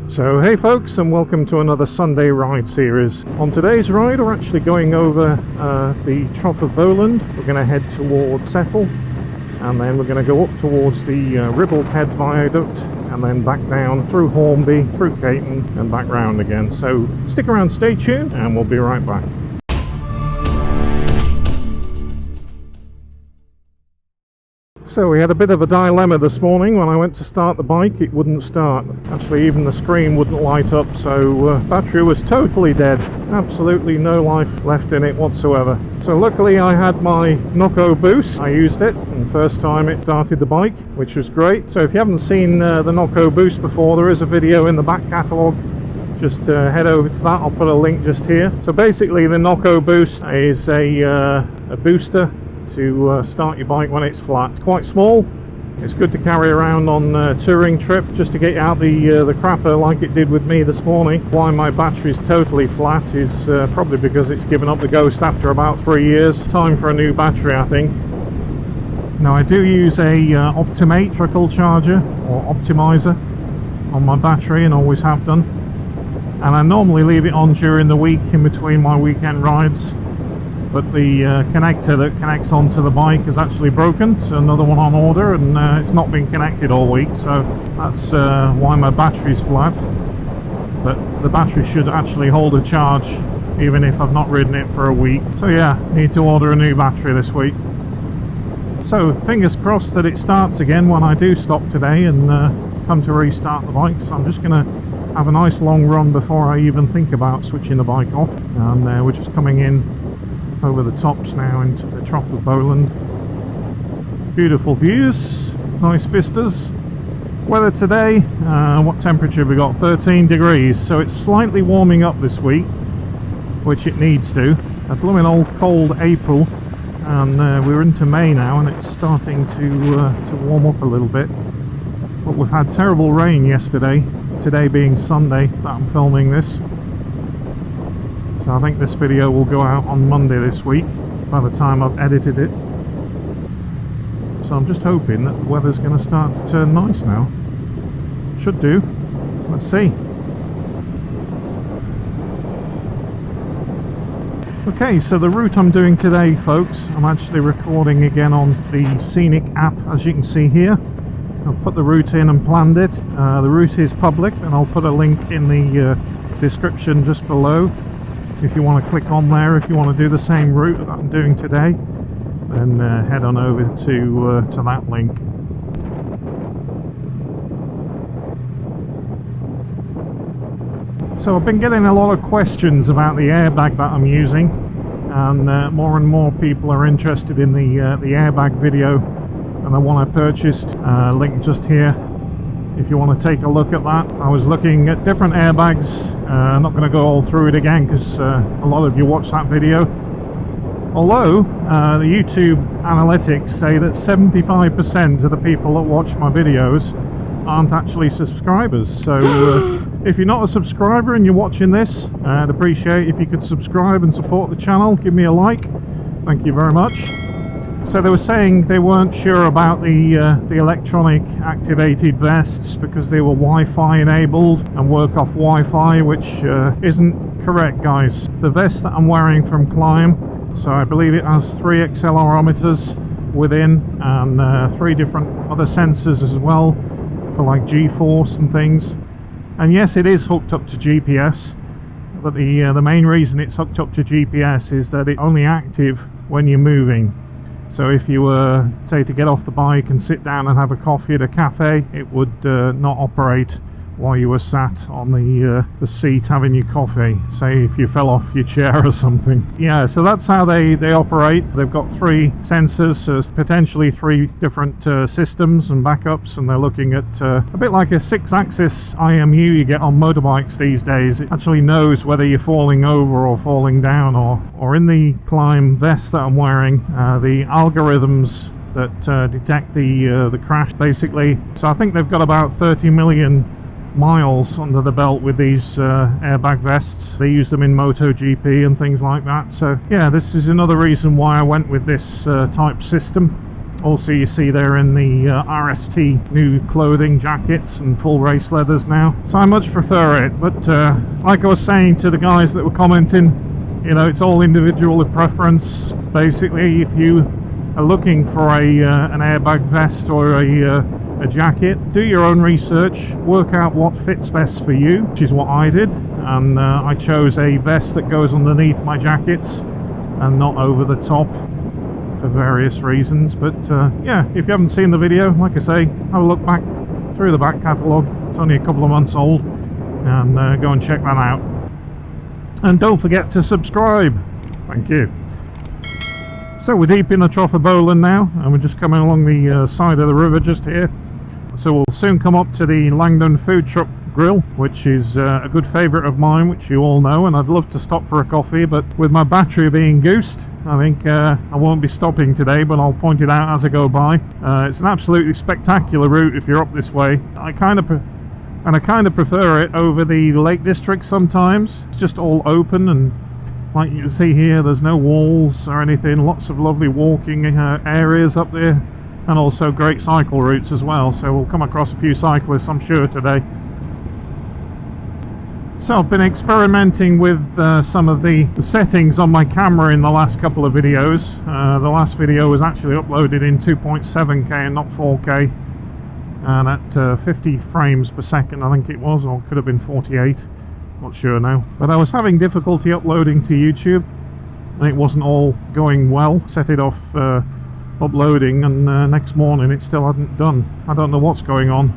So hey folks, and welcome to another Sunday ride series. On today's ride we're actually going over the Trough of Bowland. We're going to head towards Settle, and then we're going to go up towards the Ribblehead Viaduct, and then back down through Hornby, through Caton, and back round again. So stick around, stay tuned, and we'll be right back. So we had a bit of a dilemma this morning. When I went to start the bike, it wouldn't start. Actually, even the screen wouldn't light up, so battery was totally dead. Absolutely no life left in it whatsoever. So luckily I had my MotoUK boost. I used it, and first time it started the bike, which was great. So if you haven't seen the MotoUK boost before, there is a video in the back catalogue. Just head over to that. I'll put a link just here. So basically the MotoUK boost is a booster to start your bike when it's flat. It's quite small. It's good to carry around on a touring trip, just to get out the crapper like it did with me this morning. Why my battery is totally flat is probably because it's given up the ghost after about 3 years. Time for a new battery, I think. Now I do use a Optimate trickle charger or optimizer on my battery, and always have done. And I normally leave it on during the week in between my weekend rides. But the connector that connects onto the bike is actually broken, so another one on order, and it's not been connected all week, so that's why my battery's flat. But the battery should actually hold a charge even if I've not ridden it for a week. So yeah, need to order a new battery this week. So fingers crossed that it starts again when I do stop today and come to restart the bike. So I'm just going to have a nice long run before I even think about switching the bike off. And we're just coming in over the tops now into the Trough of Bowland. Beautiful views, nice vistas. Weather today, what temperature have we got? 13 degrees, so it's slightly warming up this week, which it needs to. A blooming old cold April, and we're into May now, and it's starting to warm up a little bit. But we've had terrible rain yesterday, today being Sunday that I'm filming this. So I think this video will go out on Monday this week, by the time I've edited it. So I'm just hoping that the weather's going to start to turn nice now. Should do. Let's see. Okay, so the route I'm doing today, folks, I'm actually recording again on the Scenic app, as you can see here. I've put the route in and planned it. The route is public, and I'll put a link in the description just below. If you want to click on there, if you want to do the same route that I'm doing today, then head on over to that link. So I've been getting a lot of questions about the airbag that I'm using, and more people are interested in the airbag video and the one I purchased. Link just here if you want to take a look at that. I was looking at different airbags. I'm not going to go all through it again because a lot of you watched that video. Although the YouTube analytics say that 75% of the people that watch my videos aren't actually subscribers. So if you're not a subscriber and you're watching this, I'd appreciate if you could subscribe and support the channel. Give me a like. Thank you very much. So they were saying they weren't sure about the electronic activated vests because they were Wi-Fi enabled and work off Wi-Fi, which isn't correct, guys. The vest that I'm wearing from Climb, so I believe it has 3 accelerometers within, and 3 different other sensors as well for like G-force and things. And yes, it is hooked up to GPS, but the main reason it's hooked up to GPS is that it's only active when you're moving. So if you were, say, to get off the bike and sit down and have a coffee at a cafe, it would not operate while you were sat on the seat having your coffee, say if you fell off your chair or something. Yeah, so that's how they operate. They've got 3 sensors, so potentially 3 different systems and backups, and they're looking at a bit like a 6-axis IMU you get on motorbikes these days. It actually knows whether you're falling over or falling down, or in the Climb vest that I'm wearing, the algorithms that detect the crash, basically. So I think they've got about 30 million miles under the belt with these airbag vests. They use them in MotoGP and things like that. So yeah, this is another reason why I went with this type system. Also, you see they're in the RST new clothing, jackets and full race leathers now. So I much prefer it, but like I was saying to the guys that were commenting, you know, it's all individual preference. Basically, if you are looking for an airbag vest or a jacket, do your own research, work out what fits best for you, which is what I did, and I chose a vest that goes underneath my jackets and not over the top for various reasons. But yeah, if you haven't seen the video, like I say, have a look back through the back catalogue. It's only a couple of months old, and go and check that out. And don't forget to subscribe. Thank you. So we're deep in the Trough of Bowland now, and we're just coming along the side of the river just here. So we'll soon come up to the Langdon food truck grill, which is a good favourite of mine, which you all know, and I'd love to stop for a coffee, but with my battery being goosed, I think I won't be stopping today, but I'll point it out as I go by. It's an absolutely spectacular route if you're up this way. I kind of prefer it over the Lake District sometimes. It's just all open, and like you can see here, there's no walls or anything. Lots of lovely walking areas up there, and also great cycle routes as well. So we'll come across a few cyclists, I'm sure, today. So I've been experimenting with some of the settings on my camera in the last couple of videos. The last video was actually uploaded in 2.7K and not 4K, and at 50 frames per second I think it was, or it could have been 48, not sure now. But I was having difficulty uploading to YouTube, and it wasn't all going well. Set it off uploading, and next morning it still hadn't done. I don't know what's going on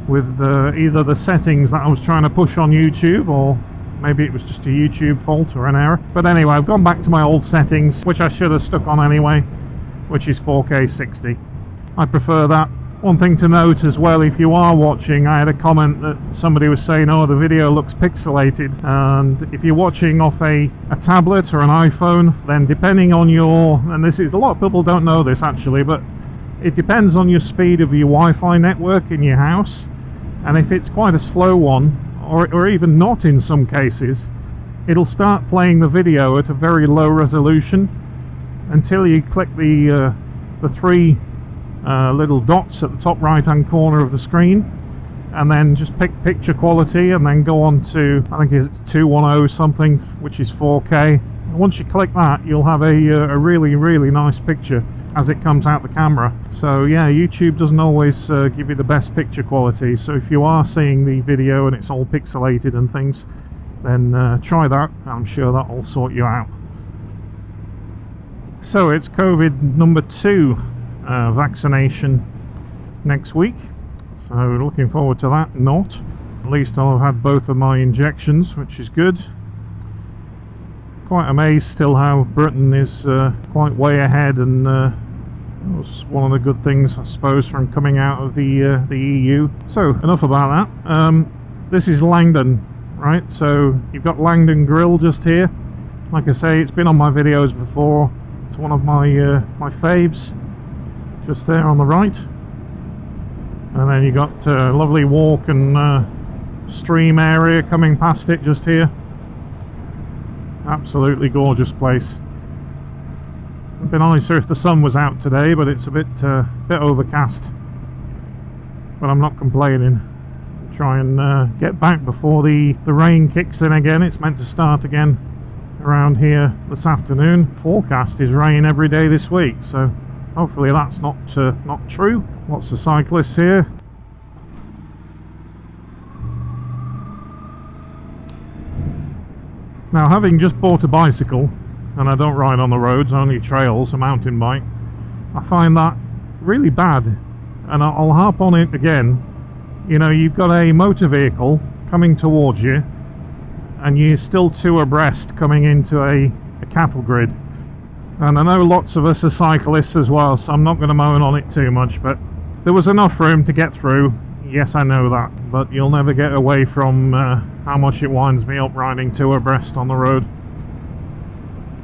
with either the settings that I was trying to push on YouTube, or maybe it was just a YouTube fault or an error. But anyway, I've gone back to my old settings, which I should have stuck on anyway, which is 4K 60. I prefer that. One thing to note as well, if you are watching, I had a comment that somebody was saying, oh, the video looks pixelated, and if you're watching off a tablet or an iPhone, then depending on your, and this is, a lot of people don't know this actually, but it depends on your speed of your Wi-Fi network in your house. And if it's quite a slow one, or even not in some cases, it'll start playing the video at a very low resolution until you click the three little dots at the top right hand corner of the screen, and then just pick picture quality, and then go on to, I think it's 210 something, which is 4K. Once you click that, you'll have a really nice picture as it comes out the camera. So yeah, YouTube doesn't always give you the best picture quality, so if you are seeing the video and it's all pixelated and things, then try that. I'm sure that will sort you out. So it's COVID number 2 vaccination next week, so looking forward to that. Not, at least I'll have had both of my injections, which is good. Quite amazed still how Britain is quite way ahead, and that was one of the good things, I suppose, from coming out of the EU. So enough about that. This is Langdon, right? So you've got Langdon Grill just here. Like I say, it's been on my videos before. It's one of my my faves, just there on the right. And then you got a lovely walk and stream area coming past it just here. Absolutely gorgeous place. It'd be nicer if the sun was out today, but it's a bit overcast. But I'm not complaining. I'll try and get back before the rain kicks in again. It's meant to start again around here this afternoon. Forecast is rain every day this week, so hopefully that's not true. Lots of cyclists here. Now, having just bought a bicycle, and I don't ride on the roads, only trails, a mountain bike, I find that really bad, and I'll harp on it again. You know, you've got a motor vehicle coming towards you, and you're still 2 abreast coming into a cattle grid. And I know lots of us are cyclists as well, so I'm not going to moan on it too much, but there was enough room to get through. Yes, I know that, but you'll never get away from how much it winds me up riding 2 abreast on the road,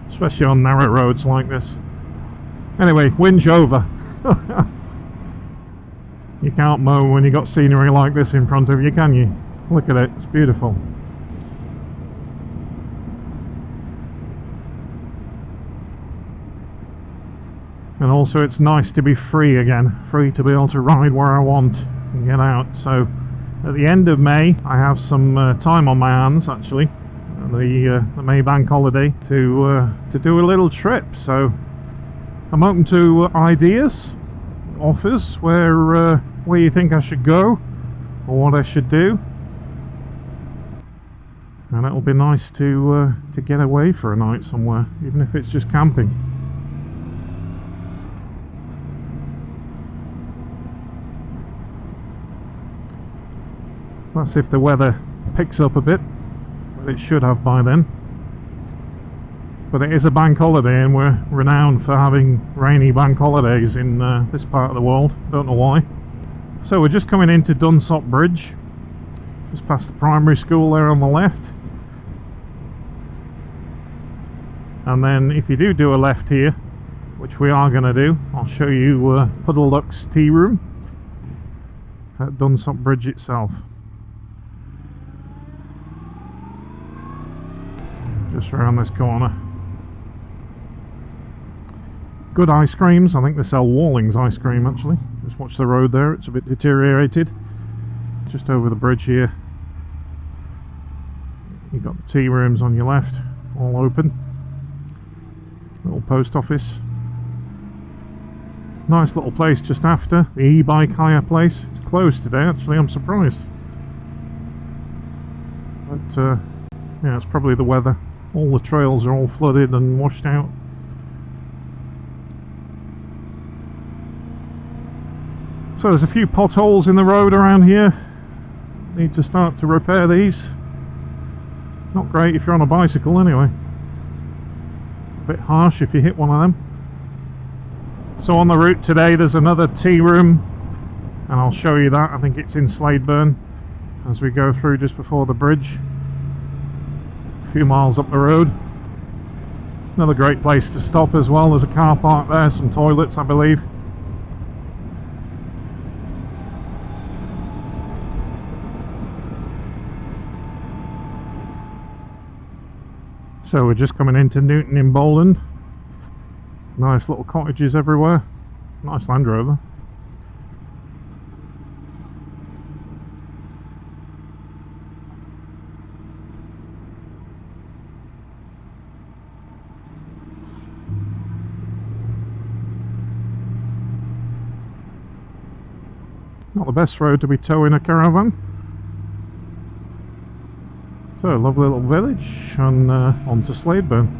especially on narrow roads like this. Anyway, whinge over. You can't mow when you got scenery like this in front of you, can you? Look at it, it's beautiful. And also it's nice to be free again, free to be able to ride where I want and get out. So at the end of May I have some time on my hands, actually, the May bank holiday, to do a little trip. So I'm open to ideas, offers, where you think I should go or what I should do. And it'll be nice to get away for a night somewhere, even if it's just camping. That's if the weather picks up a bit, but it should have by then. But it is a bank holiday, and we're renowned for having rainy bank holidays in this part of the world. Don't know why. So we're just coming into Dunsop Bridge, just past the primary school there on the left. And then if you do a left here, which we are going to do, I'll show you Puddle Duck's tea room at Dunsop Bridge itself. Just around this corner. Good ice creams. I think they sell Walling's ice cream, actually. Just watch the road there, it's a bit deteriorated. Just over the bridge here, you've got the tea rooms on your left, all open. Little post office. Nice little place just after the e-bike hire place. It's closed today, actually. I'm surprised, but yeah, it's probably the weather. All the trails are all flooded and washed out. So there's a few potholes in the road around here. Need to start to repair these. Not great if you're on a bicycle anyway. A bit harsh if you hit one of them. So on the route today there's another tea room, and I'll show you that. I think it's in Slaidburn as we go through just before the bridge. A few miles up the road. Another great place to stop as well. There's a car park there, some toilets I believe. So we're just coming into Newton in Bowland. Nice little cottages everywhere. Nice Land Rover. Not the best road to be towing a caravan. So, a lovely little village and onto Slaidburn.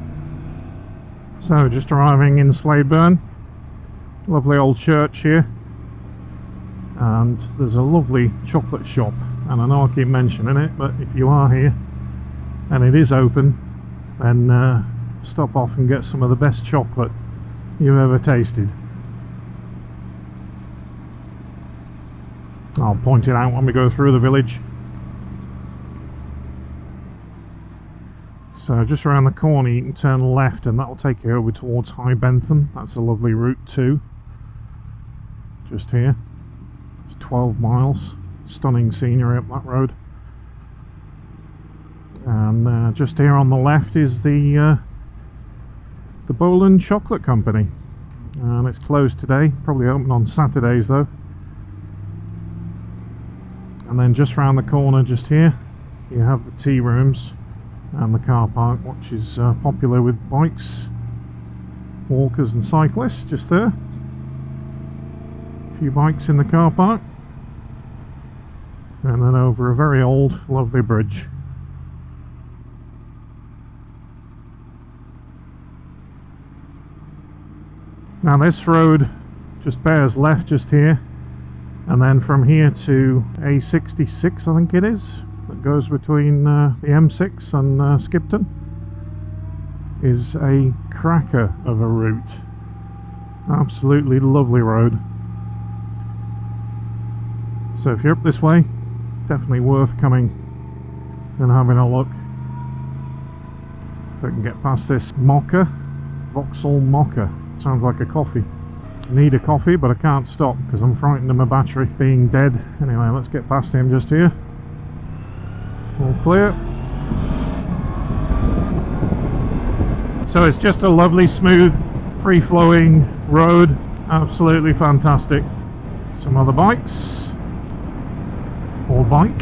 So, just arriving in Slaidburn. Lovely old church here. And there's a lovely chocolate shop. And I know I keep mentioning it, but if you are here and it is open, then stop off and get some of the best chocolate you've ever tasted. I'll point it out when we go through the village. So just around the corner you can turn left and that'll take you over towards High Bentham. That's a lovely route too. Just here. It's 12 miles. Stunning scenery up that road. And just here on the left is the Bowland Chocolate Company. And it's closed today. Probably open on Saturdays though. And then just round the corner just here you have the tea rooms and the car park, which is popular with bikes, walkers and cyclists. Just there, a few bikes in the car park, and then over a very old lovely bridge. Now this road just bears left just here, and then from here to A66 I think it is, that goes between the M6 and Skipton, is a cracker of a route. Absolutely lovely road. So if you're up this way, definitely worth coming and having a look. If I can get past this mocha, Vauxhall Mocha. Sounds like a coffee. I need a coffee, but I can't stop because I'm frightened of my battery being dead. Anyway, let's get past him just here. All clear. So it's just a lovely, smooth, free-flowing road, absolutely fantastic. Some other bikes, or bike.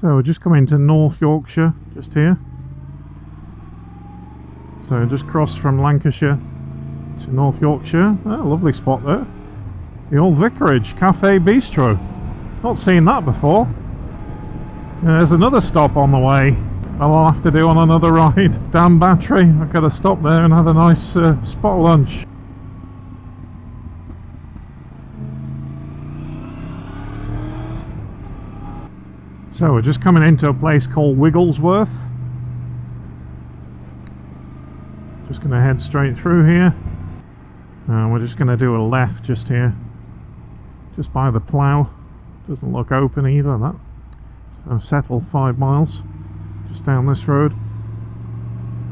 So we're just coming to North Yorkshire, just here. So just crossed from Lancashire to North Yorkshire. Oh, lovely spot there. The old vicarage, Cafe Bistro. Not seen that before. There's another stop on the way I'll have to do on another ride. Damn battery, I've got to stop there and have a nice spot lunch. So we're just coming into a place called Wigglesworth. Just going to head straight through here. We're just going to do a left just here. Just by the plough. Doesn't look open either, that. So settle 5 miles. Just down this road.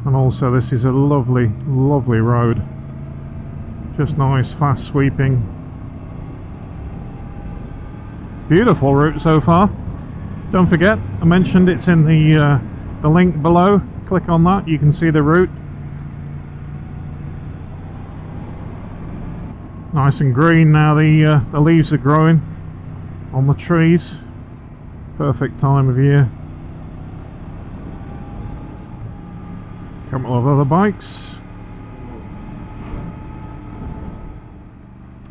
And also this is a lovely, lovely road. Just nice, fast sweeping. Beautiful route so far. Don't forget, I mentioned it's in the link below. Click on that, you can see the route. Nice and green now, the leaves are growing on the trees. Perfect time of year. Couple of other bikes.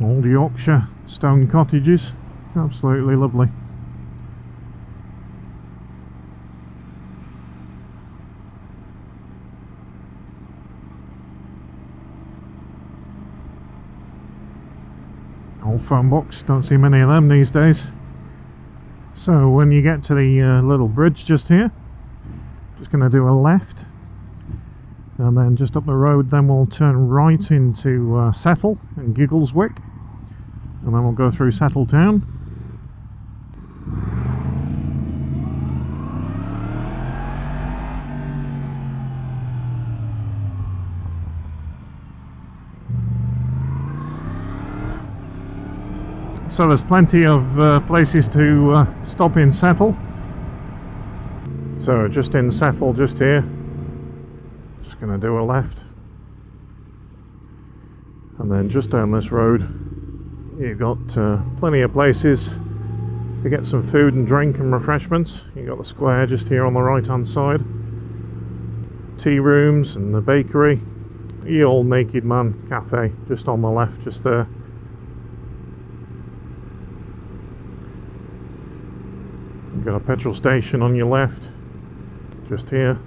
Old Yorkshire stone cottages. Absolutely lovely. Old phone box, don't see many of them these days. So when you get to the little bridge just here, just going to do a left, and then just up the road then we'll turn right into Settle and Giggleswick, and then we'll go through Settle town. So there's plenty of places to stop in Settle. So just in Settle just here, just going to do a left, and then just down this road you've got plenty of places to get some food and drink and refreshments. You've got the square just here on the right hand side, tea rooms and the bakery, the old Naked Man cafe just on the left just there. You've got a petrol station on your left, just here.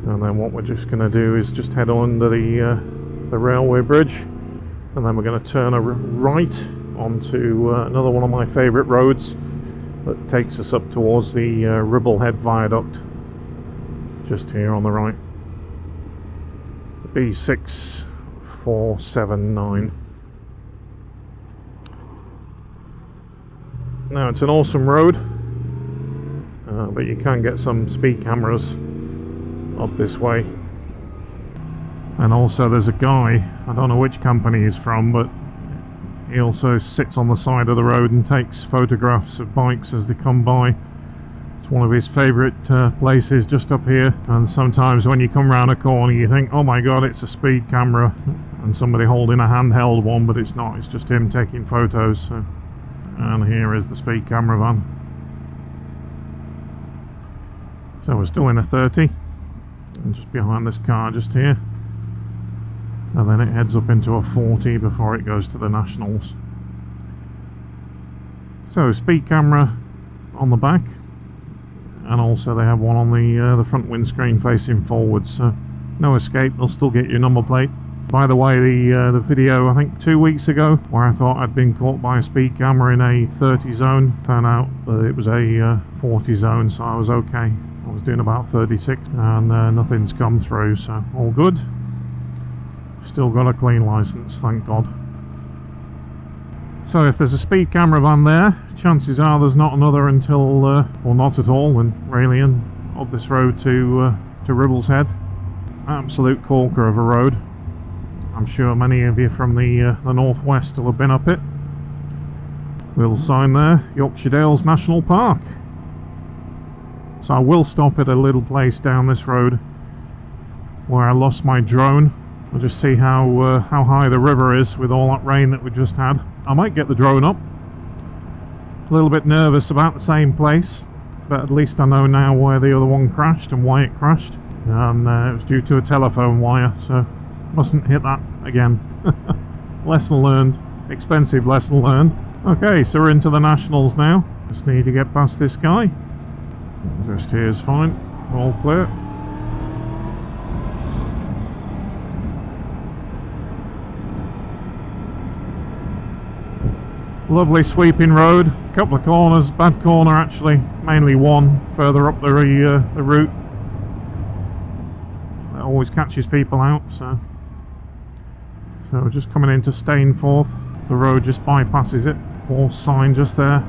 And then what we're just going to do is just head on to the railway bridge, and then we're going to turn a right onto another one of my favourite roads that takes us up towards the Ribblehead Viaduct, just here on the right. B6479. Now it's an awesome road, but you can get some speed cameras up this way. And also there's a guy, I don't know which company he's from, but he also sits on the side of the road and takes photographs of bikes as they come by. It's one of his favourite places just up here, and sometimes when you come round a corner you think, oh my god, it's a speed camera and somebody holding a handheld one, but it's not, it's just him taking photos. So. And here is the speed camera van. So we're still in a 30, and just behind this car just here, and then it heads up into a 40 before it goes to the Nationals. So speed camera on the back, and also they have one on the front windscreen facing forwards, so no escape, they'll still get your number plate. By the way, the video I think 2 weeks ago where I thought I'd been caught by a speed camera in a 30 zone, turned out that it was a 40 zone, so I was okay. I was doing about 36 and nothing's come through, so all good. Still got a clean license, thank God. So if there's a speed camera van there, chances are there's not another until, or not at all in Raelian, up this road to Ribbleshead. Absolute corker of a road. I'm sure many of you from the northwest will have been up it. Little sign there, Yorkshire Dales National Park. So I will stop at a little place down this road where I lost my drone. I'll just see how high the river is with all that rain that we just had. I might get the drone up. A little bit nervous about the same place, but at least I know now where the other one crashed and why it crashed. And it was due to a telephone wire, so mustn't hit that again. Lesson learned. Expensive lesson learned. Okay, so we're into the Nationals now. Just need to get past this guy. Just here's fine. All clear. Lovely sweeping road. Couple of corners. Bad corner actually. Mainly one further up the route. That always catches people out. So we're just coming into Stainforth. The road just bypasses it. Horse sign just there.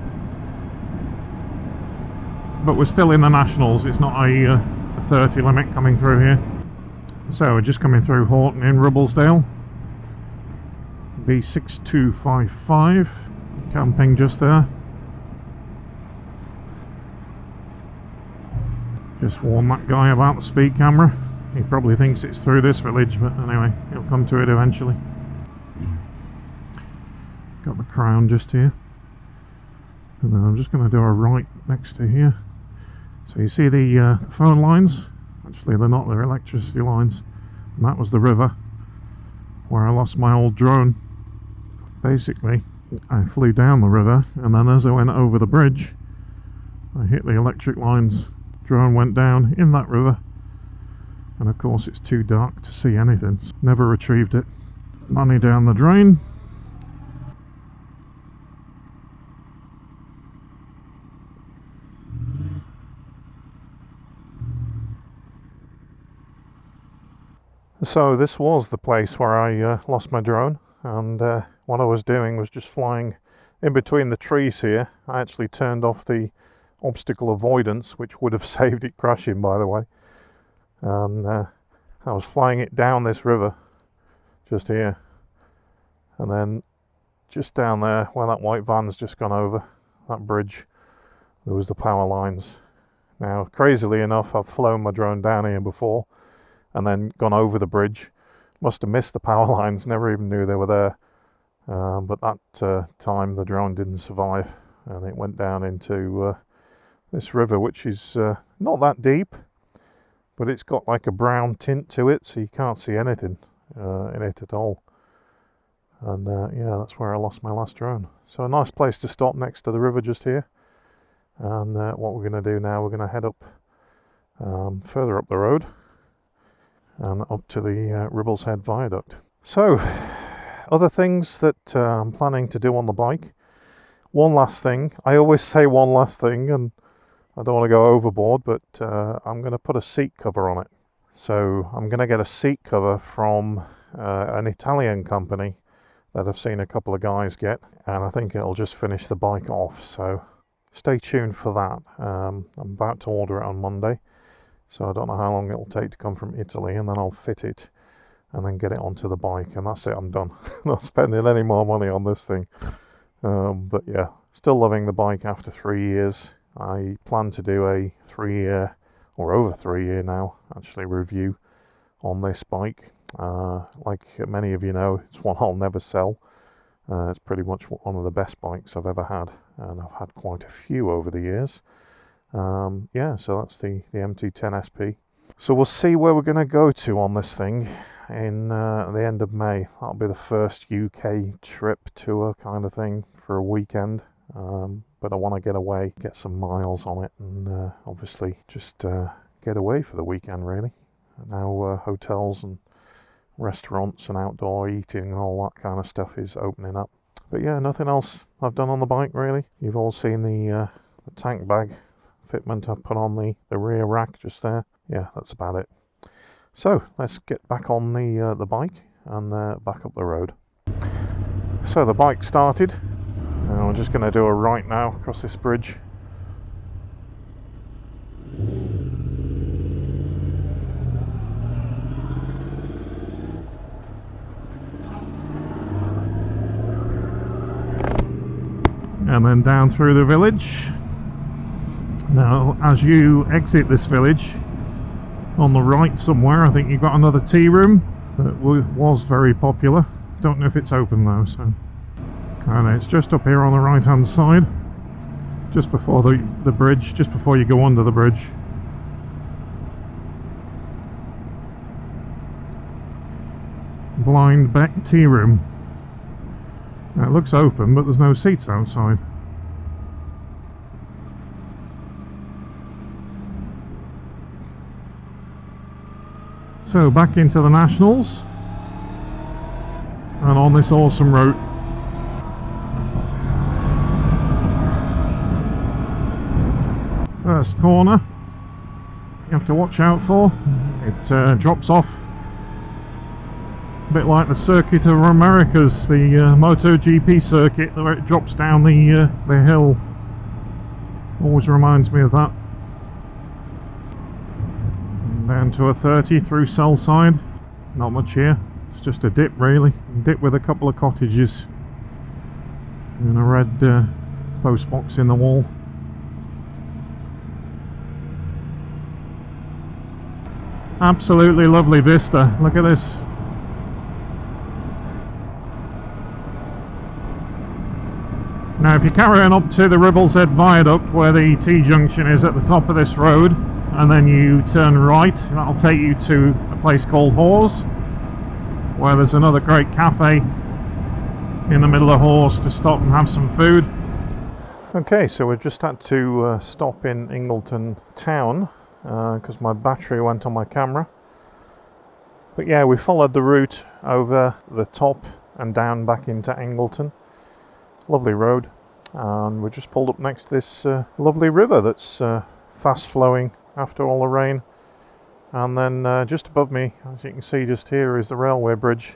But we're still in the Nationals. It's not a 30 limit coming through here. So we're just coming through Horton in Ribblesdale. B6255. Camping just there. Just warn that guy about the speed camera. He probably thinks it's through this village, but anyway, he'll come to it eventually. Got the Crown just here. And then I'm just going to do a right next to here. So you see the phone lines? Actually they're not, they're electricity lines. And that was the river where I lost my old drone. Basically, I flew down the river, and then as I went over the bridge, I hit the electric lines. Drone went down in that river, and of course it's too dark to see anything. Never retrieved it. Money down the drain. So this was the place where I lost my drone, and what I was doing was just flying in between the trees here. I actually turned off the obstacle avoidance, which would have saved it crashing, by the way. And I was flying it down this river, just here. And then just down there, where that white van's just gone over, that bridge, there was the power lines. Now, crazily enough, I've flown my drone down here before, and then gone over the bridge. Must have missed the power lines, never even knew they were there. But that time the drone didn't survive, and it went down into this river, which is not that deep, but it's got like a brown tint to it, so you can't see anything in it at all. And yeah, that's where I lost my last drone. So a nice place to stop next to the river just here. And what we're going to do now, we're going to head up further up the road and up to the Ribbleshead Viaduct. So other things that I'm planning to do on the bike. One last thing. I always say one last thing, and I don't want to go overboard, but I'm going to put a seat cover on it. So I'm going to get a seat cover from an Italian company that I've seen a couple of guys get, and I think it'll just finish the bike off. So stay tuned for that. I'm about to order it on Monday, so I don't know how long it'll take to come from Italy, and then I'll fit it and then get it onto the bike, and that's it, I'm done. Not spending any more money on this thing. But yeah, still loving the bike after 3 years. I plan to do a 3-year, or over 3 year now, actually, review on this bike. Like many of you know, it's one I'll never sell. It's pretty much one of the best bikes I've ever had, and I've had quite a few over the years. Yeah, so that's the MT10 SP. So we'll see where we're going to go to on this thing in the end of May. That'll be the first UK trip tour kind of thing for a weekend. But I want to get away, get some miles on it, and obviously just get away for the weekend, really. Now hotels and restaurants and outdoor eating and all that kind of stuff is opening up. But yeah, nothing else I've done on the bike, really. You've all seen the tank bag fitment I put on the rear rack just there. Yeah, that's about it. So let's get back on the bike and back up the road. So the bike started, and we're just going to do a right now across this bridge. And then down through the village. Now, as you exit this village, on the right somewhere, I think you've got another tea room that was very popular. Don't know if it's open though, so. And it's just up here on the right hand side, just before the bridge, just before you go under the bridge. Blind Beck Tea Room. Now, it looks open, but there's no seats outside. So back into the Nationals and on this awesome route. First corner you have to watch out for. It drops off a bit like the Circuit of Americas, the MotoGP circuit, where it drops down the hill. Always reminds me of that. Down to a 30 through Sellside. Not much here, it's just a dip really. Dip with a couple of cottages and a red post box in the wall. Absolutely lovely vista, look at this. Now if you carry on up to the Ribbleshead Viaduct, where the T-junction is at the top of this road, and then you turn right, that'll take you to a place called Hawes, where there's another great cafe in the middle of Hawes to stop and have some food. Okay, so we've just had to stop in Ingleton town because my battery went on my camera. But yeah, we followed the route over the top and down back into Ingleton. Lovely road, and we just pulled up next to this lovely river that's fast flowing after all the rain. And then just above me, as you can see just here, is the railway bridge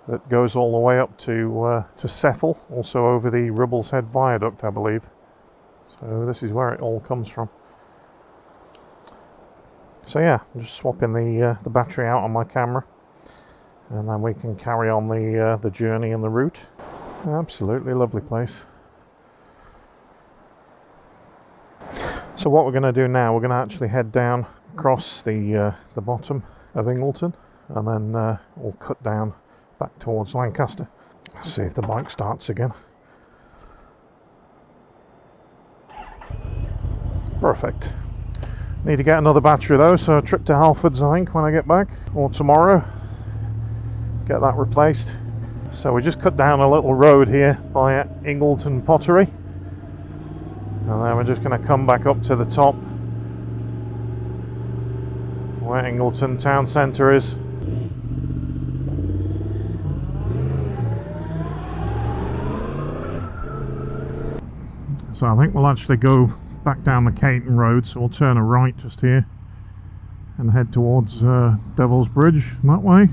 that goes all the way up to Settle, also over the Ribbleshead Viaduct, I believe. So this is where it all comes from. So yeah, I'm just swapping the battery out on my camera, and then we can carry on the journey and the route. Absolutely lovely place. So what we're going to do now, we're going to actually head down across the bottom of Ingleton, and then we'll cut down back towards Lancaster. Let's see if the bike starts again. Perfect. Need to get another battery though, so a trip to Halfords I think when I get back, or tomorrow, get that replaced. So we just cut down a little road here by Ingleton Pottery, and then we're just going to come back up to the top where Ingleton town centre is. So I think we'll actually go back down the Caton Road, so we'll turn a right just here and head towards Devil's Bridge that way.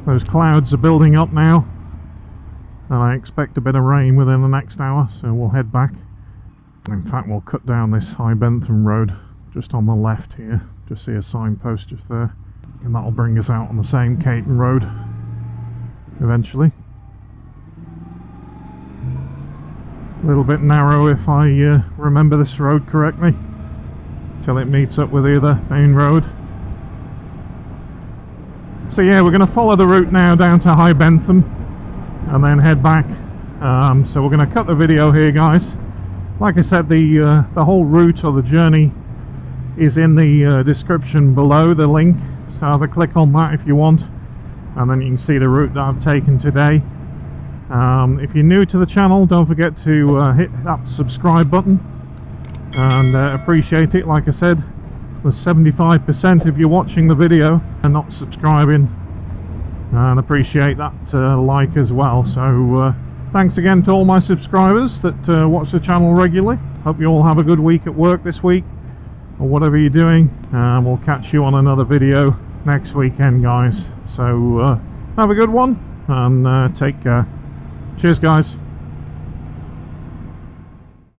Those clouds are building up now, and I expect a bit of rain within the next hour, so we'll head back. In fact, we'll cut down this High Bentham Road just on the left here. Just see a signpost just there, and that'll bring us out on the same Caton Road eventually. A little bit narrow if I remember this road correctly, till it meets up with the other main road. So yeah, we're going to follow the route now down to High Bentham and then head back. So we're going to cut the video here, guys. Like I said, the whole route or the journey is in the description below, the link, so have a click on that if you want, and then you can see the route that I've taken today. If you're new to the channel, don't forget to hit that subscribe button, and appreciate it. Like I said, there's 75% of you watching the video and not subscribing, and appreciate that like as well. So thanks again to all my subscribers that watch the channel regularly. Hope you all have a good week at work this week, or whatever you're doing, and we'll catch you on another video next weekend, guys. So have a good one, and take care. Cheers, guys.